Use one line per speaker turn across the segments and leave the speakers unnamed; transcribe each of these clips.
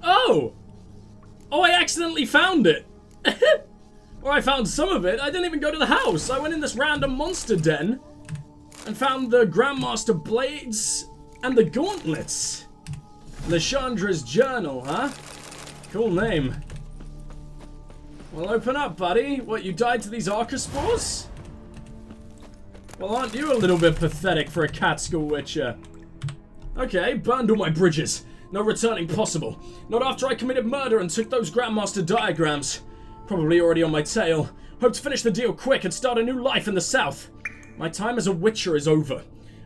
Oh! Oh, I accidentally found it! Or I found some of it. I didn't even go to the house. I went in this random monster den and found the Grandmaster blades and the gauntlets. Lashandra's journal, huh? Cool name. Well, open up, buddy. What, you died to these archospores? Well, aren't you a little bit pathetic for a Catskill Witcher? Okay, burned all my bridges. No returning possible. Not after I committed murder and took those Grandmaster diagrams. Probably already on my tail. Hope to finish the deal quick and start a new life in the south. My time as a Witcher is over.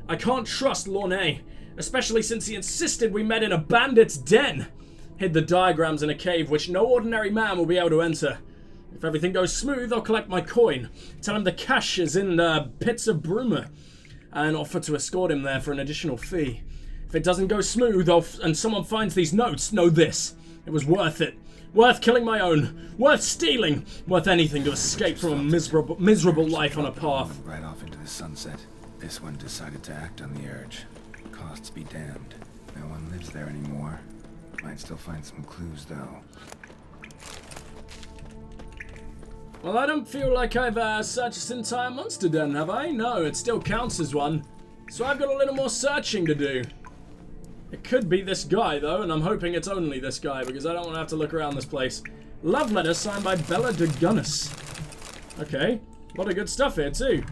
I can't trust Lornay, especially since he insisted we met in a bandit's den. Hid the diagrams in a cave which no ordinary man will be able to enter. If everything goes smooth, I'll collect my coin. Tell him the cash is in the pits of Bruma, and offer to escort him there for an additional fee. If it doesn't go smooth and someone finds these notes, know this. It was worth it. Worth killing my own. Worth stealing. Worth anything to escape from a miserable life on a path.
Right off into the sunset. This one decided to act on the urge. Costs be damned. No one lives there anymore. Might still find some clues, though.
Well, I don't feel like I've searched this entire monster den, have I? No, it still counts as one. So I've got a little more searching to do. It could be this guy, though, and I'm hoping it's only this guy, because I don't want to have to look around this place. Love letter signed by Bella de Gunnis. Okay, a lot of good stuff here, too.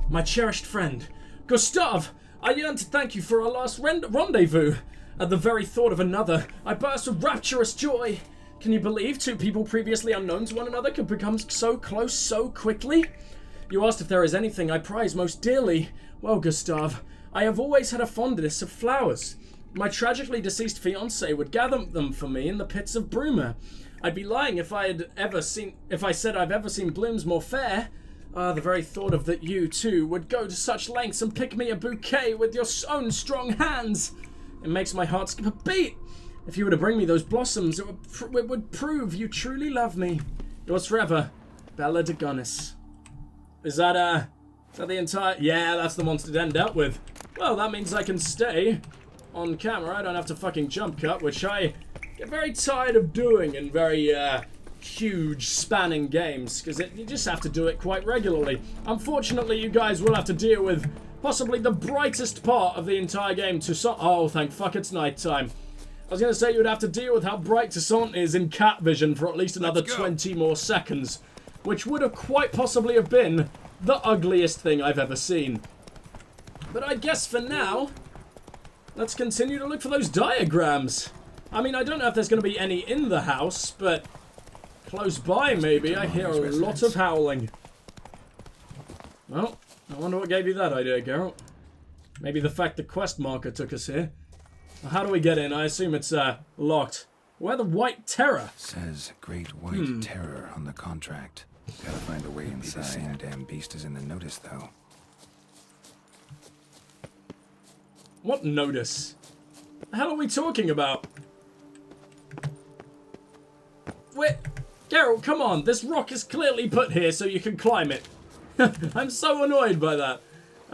My cherished friend, Gustav, I yearn to thank you for our last rendezvous. At the very thought of another, I burst with rapturous joy. Can you believe two people previously unknown to one another could become so close so quickly? You asked if there is anything I prize most dearly. Well, Gustav, I have always had a fondness of flowers. My tragically deceased fiancé would gather them for me in the pits of Bruma. I'd be lying if I said I've ever seen blooms more fair. The very thought of that you, too, would go to such lengths and pick me a bouquet with your own strong hands. It makes my heart skip a beat. If you were to bring me those blossoms, it would prove you truly love me. Yours forever, Bella de Gunnis. Is that the entire... Yeah, that's the monster den dealt with. Well, that means I can stay on camera. I don't have to fucking jump cut, which I get very tired of doing in very, huge spanning games, because you just have to do it quite regularly. Unfortunately, you guys will have to deal with possibly the brightest part of the entire game, Toussaint. Oh, thank fuck it's nighttime. I was going to say you would have to deal with how bright Toussaint is in cat vision for at least another 20 more seconds, which would have quite possibly have been the ugliest thing I've ever seen. But I guess for now, let's continue to look for those diagrams. I mean, I don't know if there's going to be any in the house, but close by maybe. I hear a lot of howling. Well, I wonder what gave you that idea, Geralt. Maybe the fact the quest marker took us here. Well, how do we get in? I assume it's locked. Where the White Terror?
Says Great White Terror on the contract. Gotta find a way inside. The same damn beast is in the notice, though.
What notice? The hell are we talking about? Wait, Geralt, come on. This rock is clearly put here so you can climb it. I'm so annoyed by that.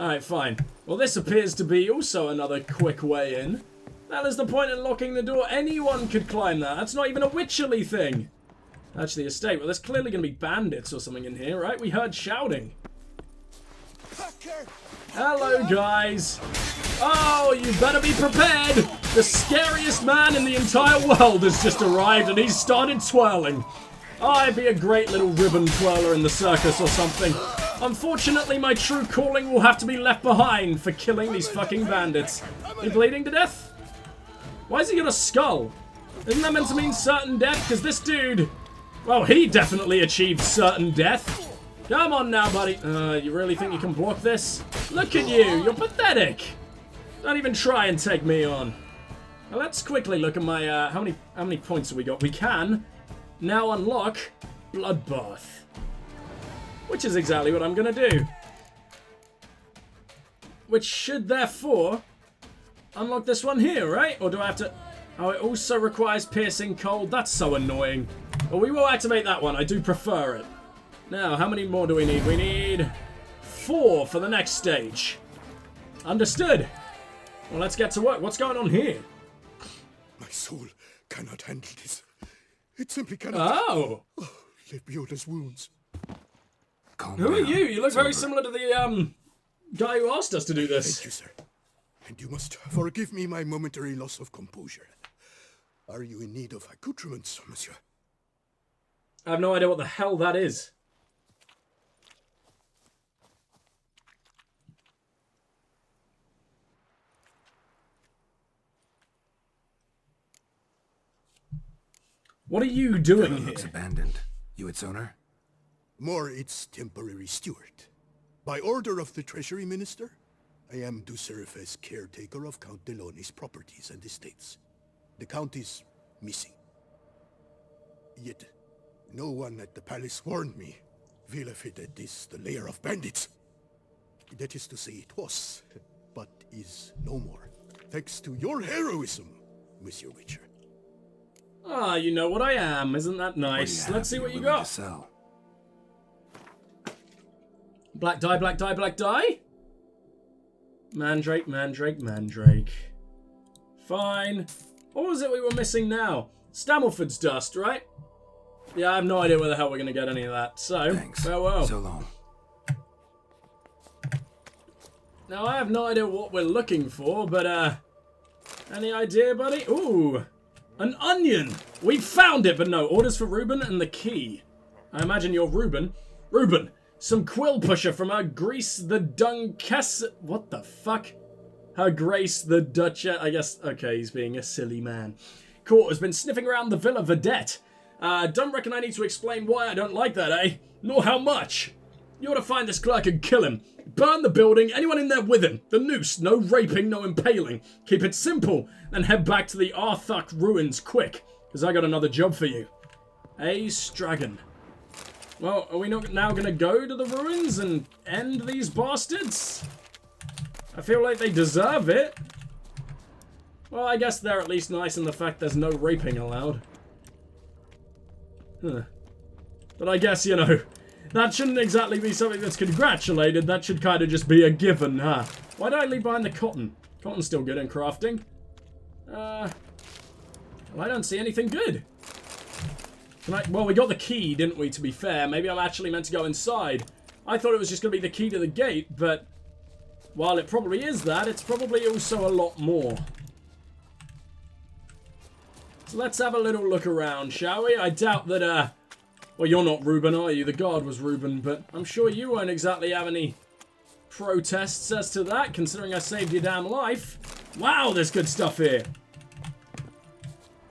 Alright, fine. Well, this appears to be also another quick way in. That is the point in locking the door. Anyone could climb that. That's not even a witcherly thing. That's the estate. Well, there's clearly going to be bandits or something in here, right? We heard shouting. Hello, guys. Oh, you better be prepared. The scariest man in the entire world has just arrived and he's started twirling. Oh, I'd be a great little ribbon twirler in the circus or something. Unfortunately, my true calling will have to be left behind for killing these fucking bandits. He bleeding to death? Why has he got a skull? Isn't that meant to mean certain death? Because this dude... Well, he definitely achieved certain death. Come on now, buddy. You really think you can block this? Look at you. You're pathetic. Don't even try and take me on. Now, let's quickly look at my... How many points have we got? We can now unlock Bloodbath. Which is exactly what I'm going to do. Which should, therefore, unlock this one here, right? Or do I have to... Oh, it also requires piercing cold. That's so annoying. Well, we will activate that one. I do prefer it. Now, how many more do we need? We need 4 for the next stage. Understood. Well, let's get to work. What's going on here?
My soul cannot handle this. It simply cannot.
Oh!
Let me his wounds.
Calm
Who are
down.
you? You look
It's
very
over.
similar to the, guy who asked us to do this.
Thank you, sir. And you must forgive me my momentary loss of composure. Are you in need of accoutrements, monsieur?
I have no idea what the hell that is. What are you doing
It
here?
looks abandoned. You its owner?
More its temporary steward. By order of the Treasury Minister, I am to serve as caretaker of Count Deloni's properties and estates. The Count is missing. Yet, no one at the palace warned me. Villafedet is the lair of bandits. That is to say it was, but is no more. Thanks to your heroism, Monsieur Witcher.
Ah, you know what I am. Isn't that
What do you
nice?
have
Let's see
that
what
you're
you
willing
got.
to sell?
Black die, black die, black die. Mandrake, mandrake, mandrake. Fine. What was it we were missing now? Stammelford's dust, right? Yeah, I have no idea where the hell we're going to get any of that. So,
Thanks.
farewell.
So long.
Now, I have no idea what we're looking for, but, any idea, buddy? Ooh, an onion. We found it, but no. Orders for Reuben and the key. I imagine you're Reuben. Reuben, some quill pusher from Her Grace the Dunkess. What the fuck? Her Grace the Duchess. I guess, okay, he's being a silly man. Court has been sniffing around the Villa Vedette. Don't reckon I need to explain why I don't like that, eh? Nor how much. You ought to find this clerk and kill him. Burn the building, anyone in there with him. The noose, no raping, no impaling. Keep it simple, then head back to the Arthuk ruins quick, because I got another job for you. A Stragon. Well, are we not now going to go to the ruins and end these bastards? I feel like they deserve it. Well, I guess they're at least nice in the fact there's no raping allowed. Huh. But I guess, you know, that shouldn't exactly be something that's congratulated. That should kind of just be a given, huh? Why did I leave behind the cotton? Cotton's still good in crafting. Well, I don't see anything good. Well, we got the key, didn't we, to be fair? Maybe I'm actually meant to go inside. I thought it was just going to be the key to the gate, but while it probably is that, it's probably also a lot more. So let's have a little look around, shall we? I doubt that, well, you're not Reuben, are you? The guard was Reuben, but I'm sure you won't exactly have any protests as to that, considering I saved your damn life. Wow, there's good stuff here.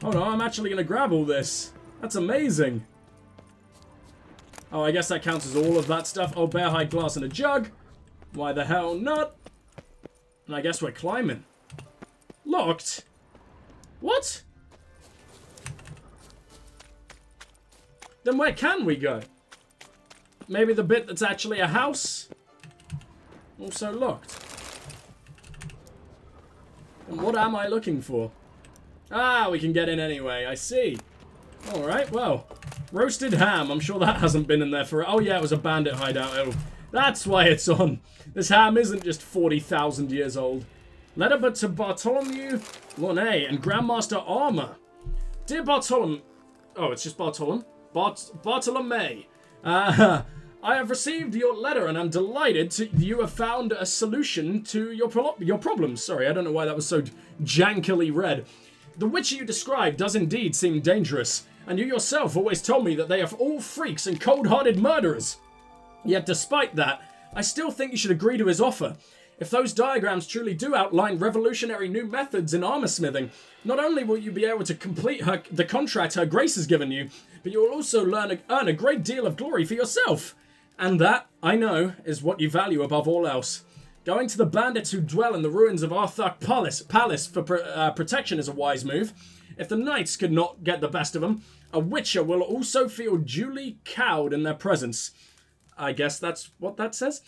Hold on, I'm actually going to grab all this. That's amazing. Oh, I guess that counts as all of that stuff. Oh, bear hide glass and a jug. Why the hell not? And I guess we're climbing. Locked? What? Then where can we go? Maybe the bit that's actually a house? Also locked. And what am I looking for? Ah, we can get in anyway. I see. Alright, well. Roasted ham. I'm sure that hasn't been in there for... Oh, yeah, it was a bandit hideout. Oh, that's why it's on. This ham isn't just 40,000 years old. Letter to Bartholomew Launay and Grandmaster Armor. Dear Bartolom... Oh, it's just Bartolom? Bartolome. I have received your letter and I'm delighted you have found a solution to your problems. Sorry, I don't know why that was so jankily read. The Witcher you described does indeed seem dangerous, and you yourself always told me that they are all freaks and cold-hearted murderers. Yet despite that, I still think you should agree to his offer. If those diagrams truly do outline revolutionary new methods in armor smithing, not only will you be able to complete the contract Her Grace has given you, but you will also earn a great deal of glory for yourself. And that, I know, is what you value above all else. Going to the bandits who dwell in the ruins of Arthuk Palace for protection is a wise move. If the knights could not get the best of them, a Witcher will also feel duly cowed in their presence. I guess that's what that says.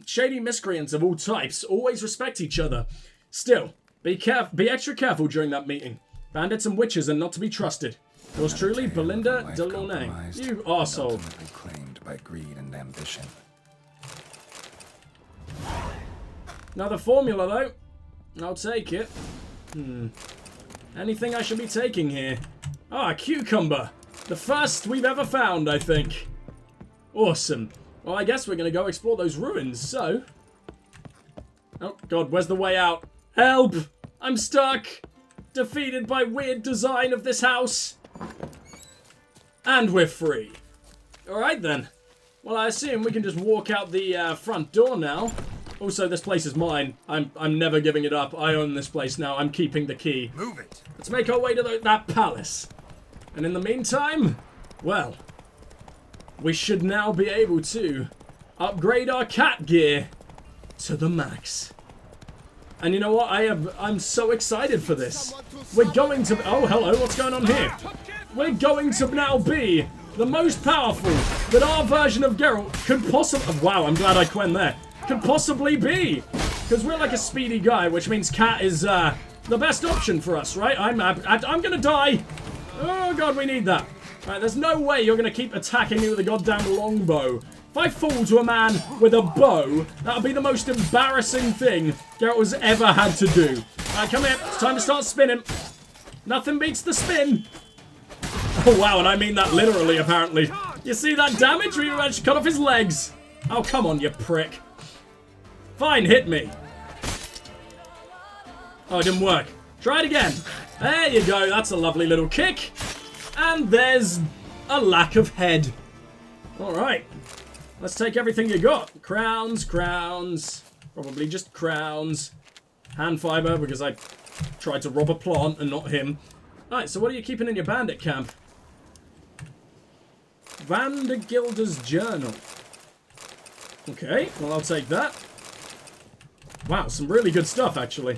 Shady miscreants of all types always respect each other. Still, be extra careful during that meeting. Bandits and witches are not to be trusted. Yours truly, Belinda de Launay. You arsehole.
Ultimately claimed by greed and ambition.
Another formula, though. I'll take it. Anything I should be taking here? Ah, a cucumber. The first we've ever found, I think. Awesome. Well, I guess we're going to go explore those ruins, so... Oh, God, where's the way out? Help! I'm stuck! Defeated by weird design of this house. And we're free. Alright then. Well, I assume we can just walk out the front door now. Also, this place is mine. I'm never giving it up. I own this place now. I'm keeping the key.
Move it.
Let's make our way to that palace. And in the meantime, well, we should now be able to upgrade our cat gear to the max. And you know what? I'm so excited for this. We're going to... Oh, hello. What's going on here? We're going to now be the most powerful that our version of Geralt could possibly... Wow, I'm glad I Quen there. Could possibly be. Because we're like a speedy guy, which means cat is the best option for us, right? I'm going to die. Oh, God, we need that. Right, there's no way you're going to keep attacking me with a goddamn longbow. If I fall to a man with a bow, that would be the most embarrassing thing Geralt has ever had to do. Alright, come here. It's time to start spinning. Nothing beats the spin. Oh, wow, and I mean that literally, apparently. You see that damage? We managed to cut off his legs. Oh, come on, you prick. Fine, hit me. Oh, it didn't work. Try it again. There you go. That's a lovely little kick. And there's a lack of head. Alright. Let's take everything you got. Crowns, crowns. Probably just crowns. Hand fiber, because I tried to rob a plant and not him. Alright, so what are you keeping in your bandit camp? Vandergilda's journal. Okay, well, I'll take that. Wow, some really good stuff, actually.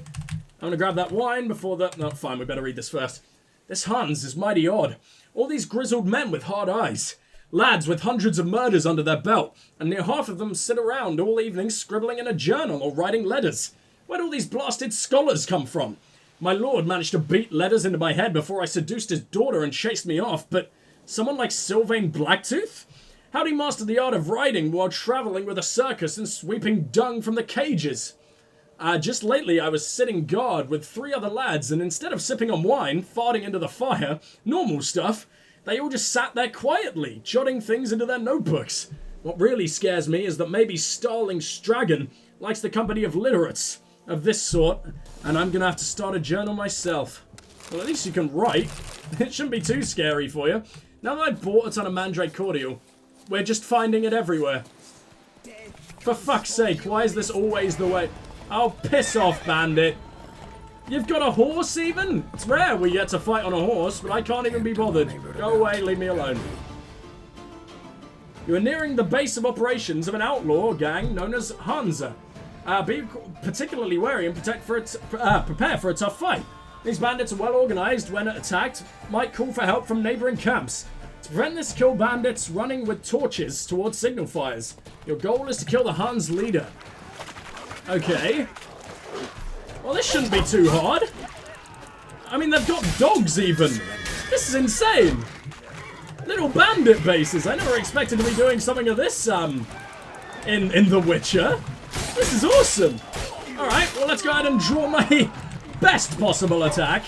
I'm gonna grab that wine before that... No, fine, we better read this first. This Hans is mighty odd. All these grizzled men with hard eyes. Lads with hundreds of murders under their belt, and near half of them sit around all evening scribbling in a journal or writing letters. Where'd all these blasted scholars come from? My lord managed to beat letters into my head before I seduced his daughter and chased me off, but someone like Sylvain Blacktooth? How'd he master the art of writing while travelling with a circus and sweeping dung from the cages? Just lately I was sitting guard with 3 other lads, and instead of sipping on wine, farting into the fire, normal stuff, they all just sat there quietly, jotting things into their notebooks. What really scares me is that maybe Starling Stragon likes the company of literates of this sort, and I'm gonna have to start a journal myself. Well, at least you can write. It shouldn't be too scary for you. Now that I've bought a ton of Mandrake Cordial, we're just finding it everywhere. For fuck's sake, why is this always the way? Oh, piss off, bandit. You've got a horse, even? It's rare we get to fight on a horse, but I can't even be bothered. Go away, leave me alone. You are nearing the base of operations of an outlaw gang known as Hansa. Be particularly wary and prepare for a tough fight. These bandits are well organized when attacked, might call for help from neighboring camps. To prevent this, kill bandits running with torches towards signal fires. Your goal is to kill the Hans leader. Okay. Well, this shouldn't be too hard. I mean, they've got dogs even. This is insane. Little bandit bases. I never expected to be doing something of this, in The Witcher. This is awesome. Alright, well, let's go ahead and draw my best possible attack.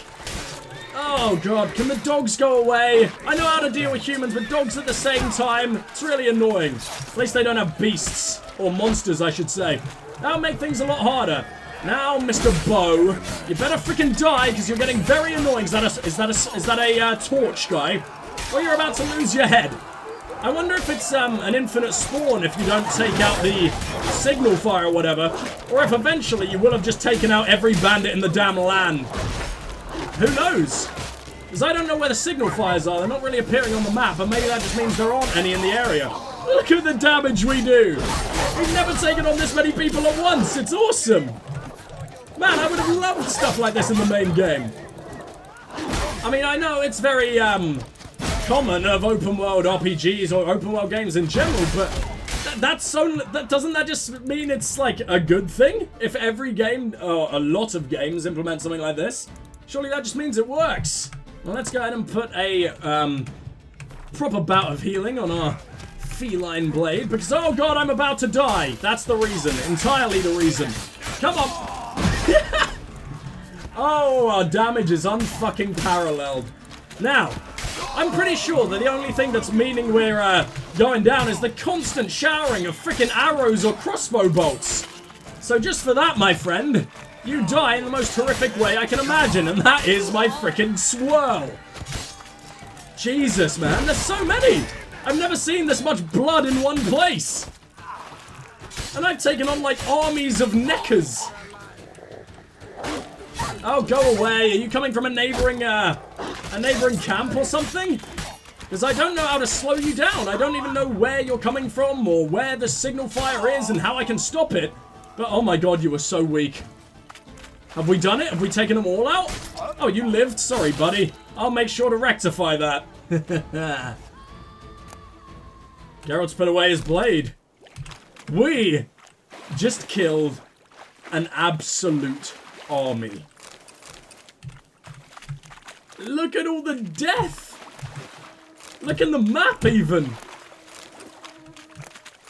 Oh, God. Can the dogs go away? I know how to deal with humans, but dogs at the same time. It's really annoying. At least they don't have beasts. Or monsters, I should say. That'll make things a lot harder. Now, Mr. Bow, you better freaking die, because you're getting very annoying. Is that a torch guy? Or you're about to lose your head. I wonder if it's an infinite spawn if you don't take out the signal fire or whatever. Or if eventually you will have just taken out every bandit in the damn land. Who knows? Because I don't know where the signal fires are. They're not really appearing on the map, but maybe that just means there aren't any in the area. Look at the damage we do. We've never taken on this many people at once. It's awesome. Man, I would have loved stuff like this in the main game. I mean, I know it's very common of open world RPGs or open world games in general, but doesn't that just mean it's like a good thing? If every game, or a lot of games, implement something like this, surely that just means it works. Well, let's go ahead and put a proper bout of healing on our feline blade, because, oh god, I'm about to die. That's the reason. Entirely the reason. Come on. Oh, our damage is unfucking paralleled. Now, I'm pretty sure that the only thing that's meaning we're going down is the constant showering of frickin' arrows or crossbow bolts. So just for that, my friend, you die in the most horrific way I can imagine, and that is my frickin' swirl. Jesus, man, there's so many. I've never seen this much blood in one place. And I've taken on like armies of neckers. Oh, go away. Are you coming from a neighboring camp or something? Because I don't know how to slow you down. I don't even know where you're coming from or where the signal fire is and how I can stop it. But oh my god, you were so weak. Have we done it? Have we taken them all out? Oh, you lived? Sorry, buddy. I'll make sure to rectify that. Geralt's put away his blade. We just killed an absolute army. Look at all the death. Look in the map even.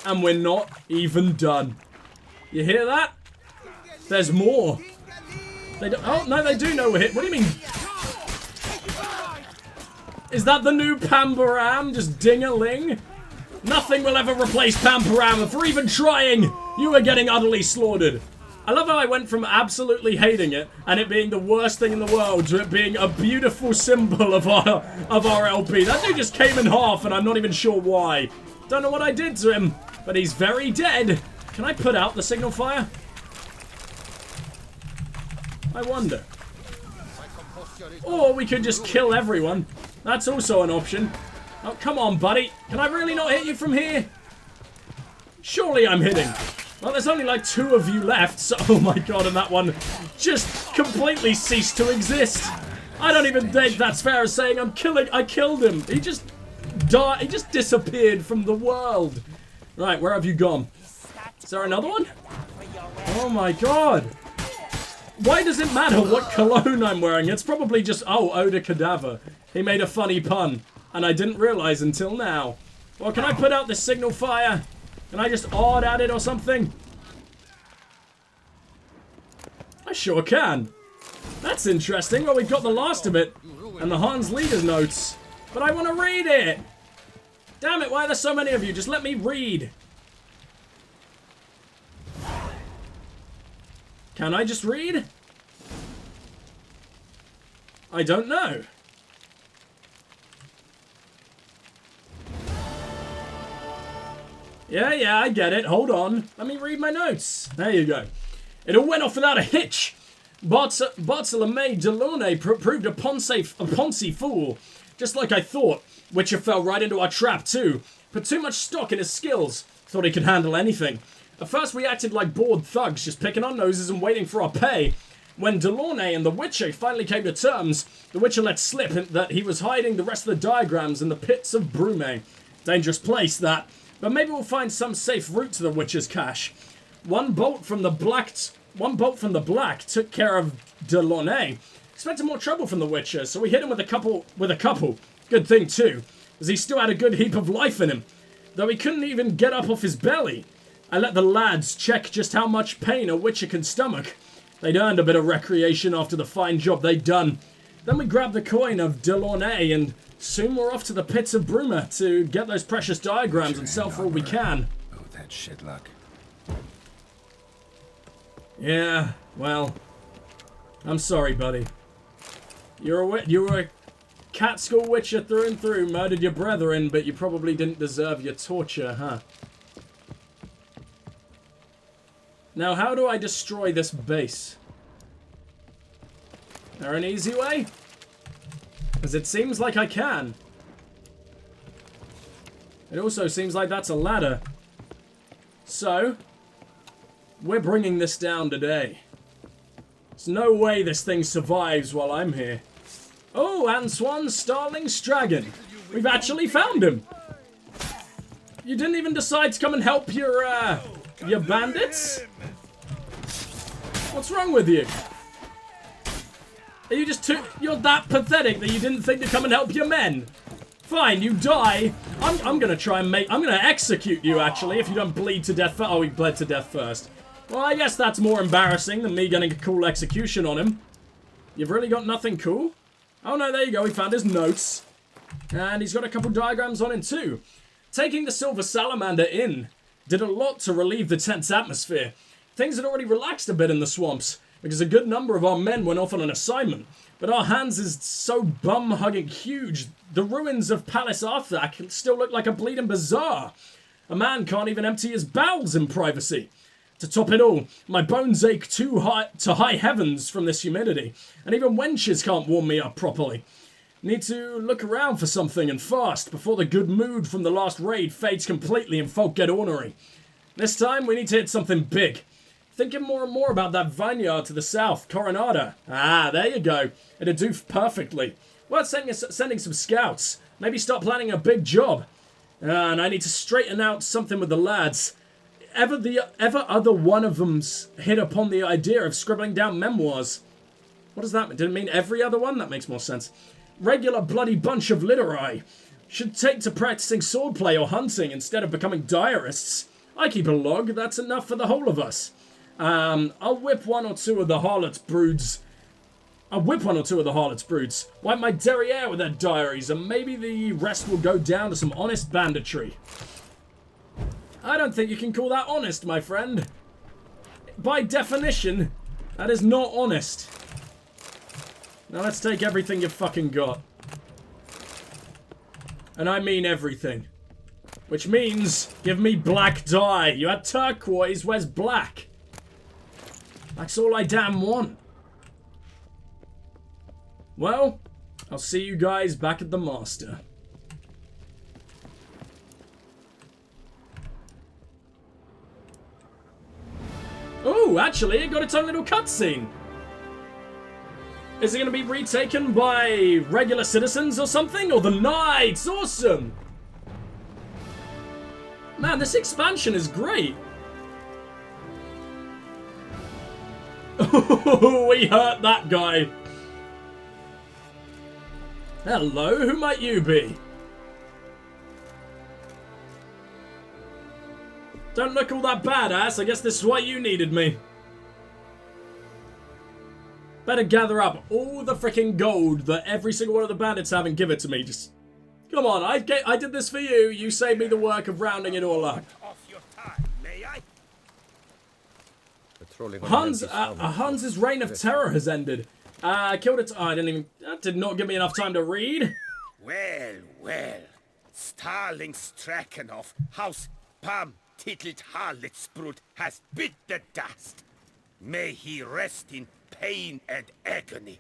And we're not even done. You hear that? There's more. They don't, oh, no, they do know we're hit. What do you mean? Is that the new Pambaram? Just ding-a-ling? Nothing will ever replace Pambaram. If we're even trying, you are getting utterly slaughtered. I love how I went from absolutely hating it and it being the worst thing in the world to it being a beautiful symbol of our LP. That dude just came in half and I'm not even sure why. Don't know what I did to him, but he's very dead. Can I put out the signal fire? I wonder. Or we could just kill everyone. That's also an option. Oh, come on, buddy. Can I really not hit you from here? Surely I'm hitting. Well, there's only like 2 of you left, so oh my god, and that one just completely ceased to exist. I don't even think that's fair as saying I killed him. He just died. He just disappeared from the world. Right, where have you gone? Is there another one? Oh my god. Why does it matter what cologne I'm wearing? It's probably just, oh, Eau de Cadaver. He made a funny pun, and I didn't realize until now. Well, can I put out this signal fire? Can I just odd at it or something? I sure can. That's interesting. Well, we've got the last of it, and the Hans Leader's notes. But I want to read it. Damn it, why are there so many of you? Just let me read. Can I just read? I don't know. Yeah, I get it. Hold on. Let me read my notes. There you go. It all went off without a hitch. Bartolome Delaunay proved a Ponzi fool. Just like I thought. Witcher fell right into our trap too. Put too much stock in his skills. Thought he could handle anything. At first we acted like bored thugs, just picking our noses and waiting for our pay. When Delaunay and the Witcher finally came to terms, the Witcher let slip that he was hiding the rest of the diagrams in the pits of Brume. Dangerous place, that. But maybe we'll find some safe route to the Witcher's cache. One bolt from the black took care of Delaunay. Expected more trouble from the Witcher, so we hit him with a couple. Good thing too, as he still had a good heap of life in him, though he couldn't even get up off his belly. I let the lads check just how much pain a Witcher can stomach. They'd earned a bit of recreation after the fine job they'd done. Then we grabbed the coin of Delaunay, and soon we're off to the pits of Brume to get those precious diagrams and sell for all we can.
Oh, that shit luck.
Yeah, well, I'm sorry, buddy. You were a cat school Witcher through and through, murdered your brethren, but you probably didn't deserve your torture, huh? Now, how do I destroy this base? Is there an easy way? Because it seems like I can. It also seems like that's a ladder. So, we're bringing this down today. There's no way this thing survives while I'm here. Oh, Antoine Starling's dragon. We've actually found him. You didn't even decide to come and help your bandits? What's wrong with you? Are you just you're that pathetic that you didn't think to come and help your men? Fine, you die. I'm gonna try and I'm gonna execute you, actually, if you don't bleed to death first. Oh, he bled to death first. Well, I guess that's more embarrassing than me getting a cool execution on him. You've really got nothing cool? Oh no, there you go, he found his notes. And he's got a couple diagrams on him too. Taking the Silver Salamander in did a lot to relieve the tense atmosphere. Things had already relaxed a bit in the swamps, because a good number of our men went off on an assignment. But our Hans is so bum-hugging huge, the ruins of Palace Arthak still look like a bleeding bazaar. A man can't even empty his bowels in privacy. To top it all, my bones ache too high to high heavens from this humidity, and even wenches can't warm me up properly. Need to look around for something and fast before the good mood from the last raid fades completely and folk get ornery. This time we need to hit something big. Thinking more and more about that vineyard to the south, Coronada. Ah, there you go. It'd do perfectly. Worth sending some scouts. Maybe start planning a big job. And I need to straighten out something with the lads. Ever other one of them's hit upon the idea of scribbling down memoirs. What does that mean? Did it mean every other one? That makes more sense. Regular bloody bunch of literati. Should take to practicing swordplay or hunting instead of becoming diarists. I keep a log, that's enough for the whole of us. I'll whip one or two of the harlots' broods. Wipe my derriere with their diaries, and maybe the rest will go down to some honest banditry. I don't think you can call that honest, my friend. By definition, that is not honest. Now let's take everything you fucking got. And I mean everything. Which means, give me black dye. You had turquoise, where's black? That's all I damn want. Well, I'll see you guys back at the master. Oh, actually, it got its own little cutscene. Is it going to be retaken by regular citizens or something? Or the knights? Awesome! Man, this expansion is great. Oh, we hurt that guy. Hello, who might you be? Don't look all that badass. I guess this is why you needed me. Better gather up all the freaking gold that every single one of the bandits have and give it to me. Just come on, I did this for you. You saved me the work of rounding it all up. Hans's reign of terror has ended. Killed it. Oh, that did not give me enough time to read.
Well. Starling Strakenhoff, House Pam Tittled Harlotsbrut has bit the dust. May he rest in pain and agony.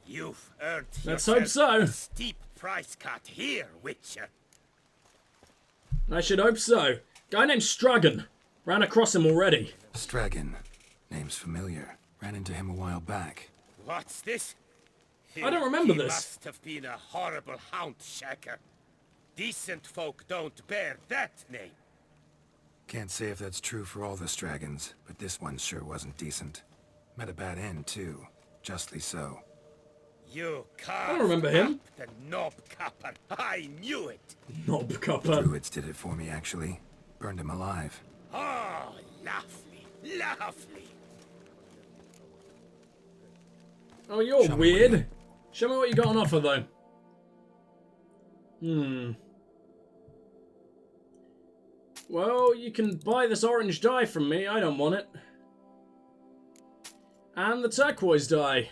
You've earned
Let's hope so.
A steep price cut here, Witcher.
I should hope so. Guy named Stragan. Ran across him already.
Stragan. Name's familiar. Ran into him a while back.
What's this?
I don't remember
He
this.
must have been a horrible hound shaker. Decent folk don't bear that name.
Can't say if that's true for all the Stragons, but this one sure wasn't decent. Met a bad end, too. Justly so.
You
I don't remember him.
The knob copper. I knew it.
Knob copper.
Druids did it for me, actually. Burned him alive.
Oh, lovely. Lovely.
Oh, you're
Show me
weird.
what
Show me what you got on offer, though. Well, you can buy this orange dye from me. I don't want it. And the turquoise dye.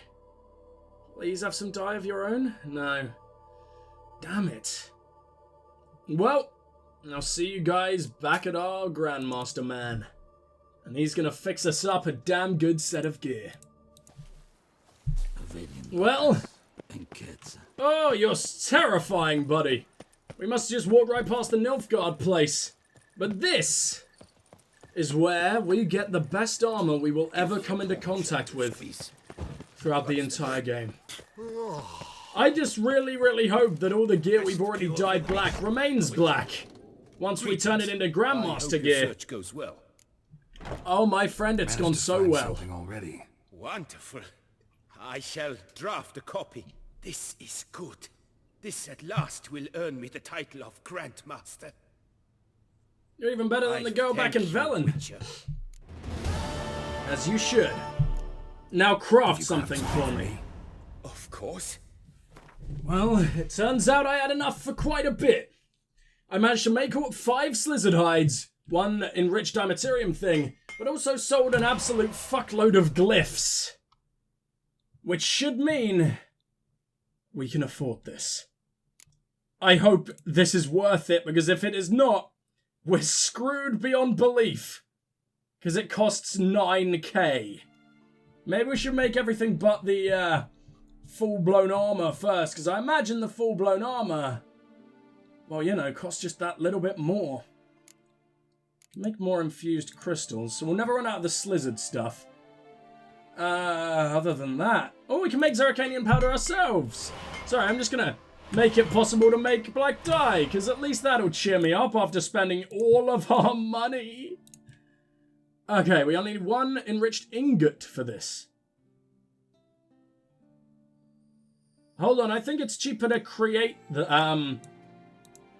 Please have some dye of your own? No. Damn it. Well, I'll see you guys back at our Grandmaster man. And he's gonna fix us up a damn good set of gear. Well... Oh, you're terrifying, buddy. We must just walk right past the Nilfgaard place. But this is where we get the best armor we will ever come into contact with throughout the entire game. I just really hope that all the gear we've already dyed black remains black once we turn it into Grandmaster gear.
Goes well.
Oh, my friend, it's gone so well.
Already.
Wonderful. I shall draft a copy. This is good. This at last will earn me the title of Grandmaster.
You're even better than the girl back in Velen. As you should. Now craft something for me.
course.
Well, it turns out I had enough for quite a bit. I managed to make up 5 slizzard hides, 1 enriched dimaterium thing, but also sold an absolute fuckload of glyphs. Which should mean we can afford this. I hope this is worth it, because if it is not, we're screwed beyond belief. Because it costs 9k. Maybe we should make everything but the full-blown armor first, because I imagine the full-blown armor, well, you know, costs just that little bit more. Make more infused crystals, so we'll never run out of the slizzard stuff. Other than that... Oh, we can make Zeracanian powder ourselves! Sorry, I'm just gonna make it possible to make black dye, because at least that'll cheer me up after spending all of our money. Okay, we only need 1 enriched ingot for this. Hold on, I think it's cheaper to create the, an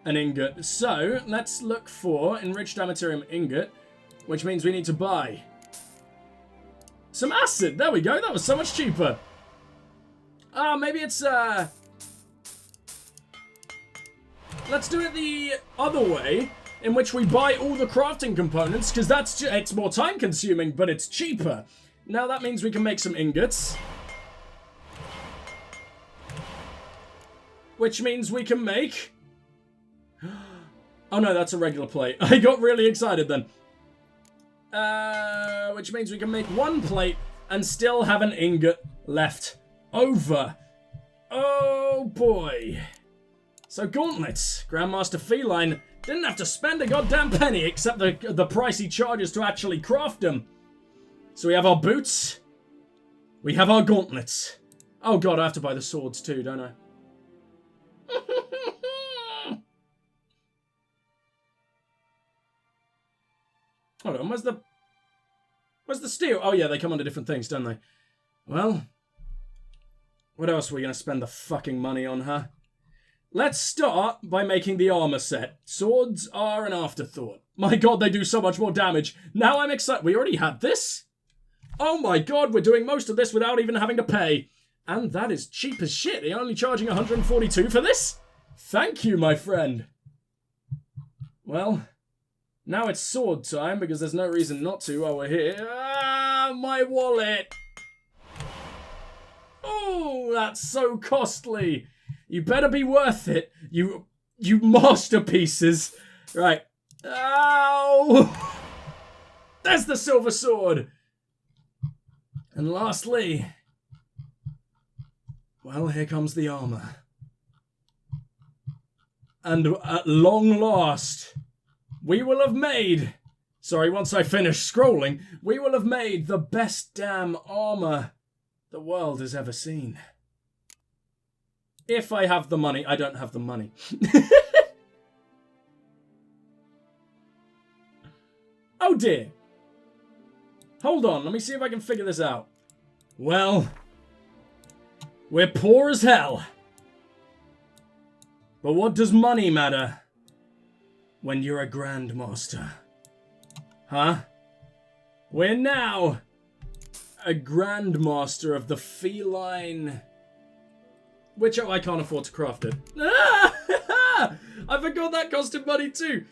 ingot. So, let's look for enriched dimaterium ingot, which means we need to buy some acid. There we go, that was so much cheaper. Maybe it's, let's do it the other way, in which we buy all the crafting components, because it's more time consuming, but it's cheaper. Now that means we can make some ingots. Which means we can make... Oh no, that's a regular plate. I got really excited then. Which means we can make 1 plate and still have an ingot left over. Oh boy. So gauntlets. Grandmaster Feline didn't have to spend a goddamn penny except the price he charges to actually craft them. So we have our boots. We have our gauntlets. Oh god, I have to buy the swords too, don't I? Hold on, where's the steel? Oh yeah, they come under different things, don't they? Well, what else are we going to spend the fucking money on, huh? Let's start by making the armor set. Swords are an afterthought. My god, they do so much more damage. Now I'm excited. We already had this? Oh my god, we're doing most of this without even having to pay. And that is cheap as shit. They're only charging 142 for this? Thank you, my friend. Well, now it's sword time, because there's no reason not to while we're here. Ah, my wallet! Oh, that's so costly. You better be worth it, you masterpieces. Right. Ow! There's the silver sword! And lastly... Well, here comes the armor. And at long last, we will have made... Sorry, once I finish scrolling, we will have made the best damn armor the world has ever seen. If I have the money. I don't have the money. Oh dear. Hold on, let me see if I can figure this out. Well, we're poor as hell. But what does money matter when you're a Grandmaster? Huh? We're now a Grandmaster of the feline... Which, oh, I can't afford to craft it. I forgot that costed money too.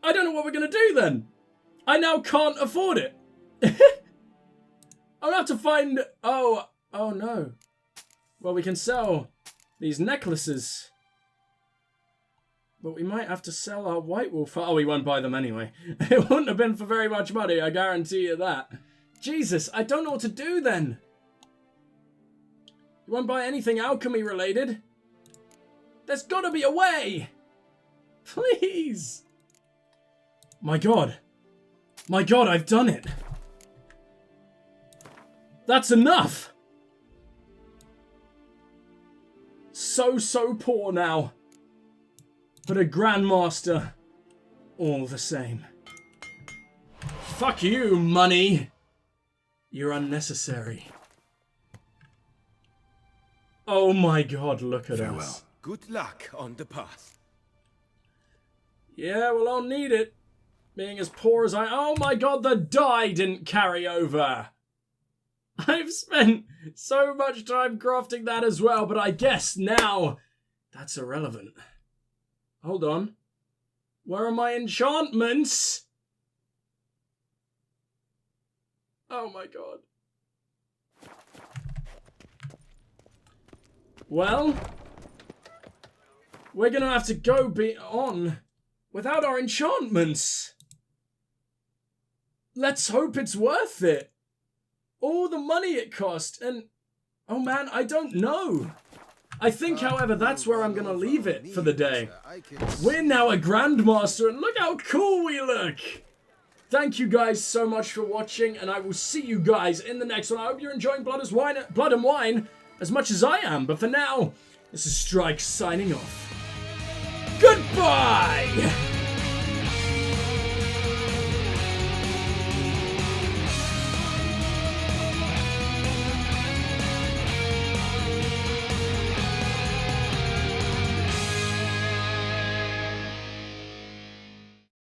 I don't know what we're going to do then. I now can't afford it. I'll have to find... Oh no. Well, we can sell these necklaces. But we might have to sell our white wolf. Oh, we won't buy them anyway. It wouldn't have been for very much money, I guarantee you that. Jesus, I don't know what to do then. You won't buy anything alchemy related? There's got to be a way! Please! My god. My god, I've done it. That's enough! So poor now. But a Grandmaster, all the same. Fuck you, money! You're unnecessary. Oh my god, look at
Farewell.
us.
Good luck on the path.
Yeah, well, I'll need it. Being as poor as I... Oh my god, the dye didn't carry over. I've spent so much time crafting that as well, but I guess now that's irrelevant. Hold on. Where are my enchantments? Oh my god. Well, we're gonna have to go on without our enchantments. Let's hope it's worth it. All the money it cost, and oh man, I don't know. I think, however, that's where I'm gonna leave it for the day. We're now a Grandmaster, and look how cool we look. Thank you guys so much for watching, and I will see you guys in the next one. I hope you're enjoying Blood and Wine as much as I am, but for now, this is Strike signing off. Goodbye!